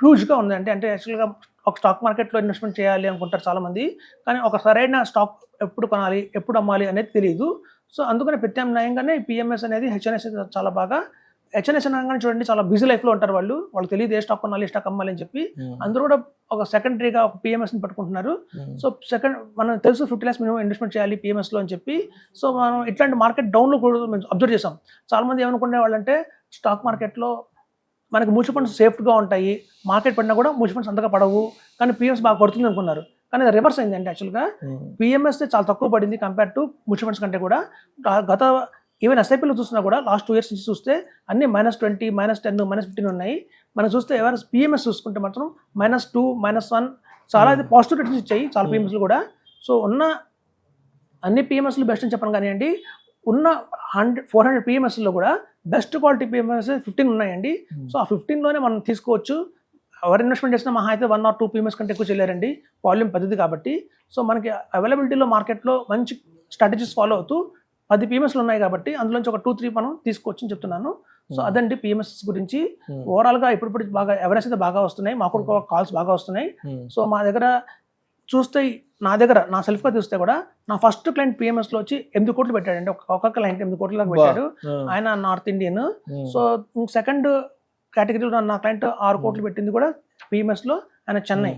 హ్యూజ్గా ఉంది. అంటే యాక్చువల్గా ఒక స్టాక్ మార్కెట్లో ఇన్వెస్ట్మెంట్ చేయాలి అనుకుంటారు చాలామంది, కానీ ఒక సరైన స్టాక్ ఎప్పుడు కొనాలి ఎప్పుడు అమ్మాలి అనేది తెలియదు. సో అందుకని ప్రత్యామ్నాయంగానే పిఎంఎస్ అనేది హెచ్ఎన్ఎస్ చాలా బాగా, హెచ్ఎన్ఎస్ అనగానే చూడండి చాలా బిజీ లైఫ్లో ఉంటారు వాళ్ళు తెలియదు ఏ స్టాక్ కొనాలి ఏ స్టాక్ అమ్మాలి అని చెప్పి, అందరూ కూడా ఒక సెకండరీగా ఒక పిఎంఎస్ని పట్టుకుంటున్నారు. సో మనం తెలుసు 50 lakhs మినిమం ఇన్వెస్ట్మెంట్ చేయాలి పిఎంఎస్లో అని చెప్పి. సో మనం ఇట్లాంటి మార్కెట్ డౌన్లో కూడా మేము అబ్జర్వ్ చేసాం. చాలామంది ఏమనుకునే వాళ్ళంటే స్టాక్ మార్కెట్లో మనకి మ్యూచువల్ ఫండ్స్ సేఫ్గా ఉంటాయి, మార్కెట్ పడినా కూడా మ్యూచువల్ ఫండ్స్ అంతగా పడవు, కానీ పిఎంఎస్ బాగా పడుతుంది అనుకున్నారు. కానీ అది రివర్స్ అయింది. అంటే యాక్చువల్గా పిఎంఎస్ చాలా తక్కువ పడింది కంపేర్ టు మ్యూచువల్ ఫండ్స్ కంటే కూడా. గత ఈవెన్ ఎస్ఐపీలో చూసినా కూడా లాస్ట్ 2 years నుంచి చూస్తే అన్ని -20, -10, -15 ఉన్నాయి. మనం చూస్తే ఎవరైనా పిఎంఎస్ చూసుకుంటే మాత్రం -2, -1 చాలా అయితే పాజిటివ్ రిటర్న్స్ ఇచ్చాయి చాలా పిఎంఎస్లు కూడా. సో ఉన్న అన్ని పిఎంఎస్లు బెస్ట్ అని చెప్పను కానివ్వండి, ఉన్న 400 పిఎంఎస్లో కూడా బెస్ట్ క్వాలిటీ పిఎంఎస్ 15 ఉన్నాయండి. సో ఆ 15లోనే మనం తీసుకోవచ్చు. ఎవరు ఇన్వెస్ట్మెంట్ చేసినా మహా అయితే 1 or 2 పిఎంఎస్ కంటే ఎక్కువ చేయలేరండి, వాల్యూమ్ పెద్దది కాబట్టి. సో మనకి అవైలబిలిటీలో మార్కెట్లో మంచి స్ట్రాటజీస్ ఫాలో అవుతూ 10 పిఎంఎస్లు ఉన్నాయి కాబట్టి అందులోంచి ఒక 2-3 మనం తీసుకోవచ్చు అని చెప్తున్నాను. సో అదండి పిఎంఎస్ గురించి. ఓవరాల్గా ఇప్పుడు బాగా అవేర్నెస్ అయితే బాగా వస్తున్నాయి, మాకు కూడా కాల్స్ బాగా వస్తున్నాయి. సో మా దగ్గర చూస్తే నా సెల్ఫ్గా చూస్తే కూడా నా ఫస్ట్ క్లయింట్ పిఎంఎస్లో వచ్చి 8 కోట్లు పెట్టాడండి. ఒక క్లయింట్ 8 కోట్ల దాకా పెట్టాడు. ఆయన నార్త్ ఇండియన్. సో సెకండ్ కేటగిరీలో నా క్లయింట్ 6 కోట్లు పెట్టింది కూడా పిఎంఎస్లో, ఆయన చెన్నై.